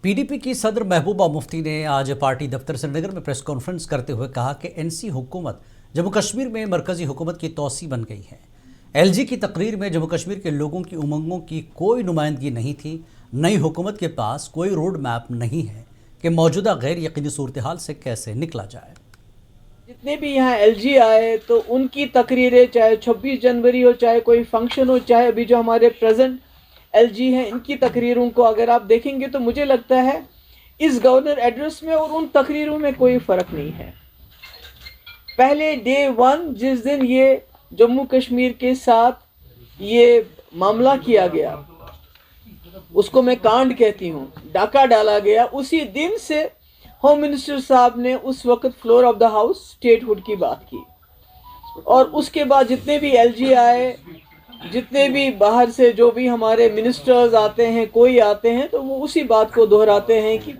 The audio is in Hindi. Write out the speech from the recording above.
पीडीपी की सदर महबूबा मुफ्ती ने आज पार्टी दफ्तर श्रीनगर में प्रेस कॉन्फ्रेंस करते हुए कहा कि एनसी हुकूमत जम्मू कश्मीर में मरकजी हुकूमत की तौसी बन गई है। एलजी की तकरीर में जम्मू कश्मीर के लोगों की उमंगों की कोई नुमाइंदगी नहीं थी। नई हुकूमत के पास कोई रोड मैप नहीं है कि मौजूदा गैर यकीनी सूरत हाल से कैसे निकला जाए। जितने भी यहाँ एलजी आए तो उनकी तकरीरें, चाहे 26 जनवरी हो, चाहे कोई फंक्शन हो, चाहे अभी जो हमारे प्रेजेंट एलजी हैं, इनकी तकरीरों को अगर आप देखेंगे तो मुझे लगता है इस गवर्नर एड्रेस में और उन तकरीरों में कोई फ़र्क नहीं है। पहले डे 1 जिस दिन ये जम्मू कश्मीर के साथ ये मामला किया गया, उसको मैं कांड कहती हूँ, डाका डाला गया, उसी दिन से होम मिनिस्टर साहब ने उस वक्त floor of the house statehood की बात की। और उसके बाद जितने भी एलजी आए, जितने भी बाहर से जो भी हमारे मिनिस्टर्स आते हैं, कोई आते हैं, तो वो उसी बात को दोहराते हैं कि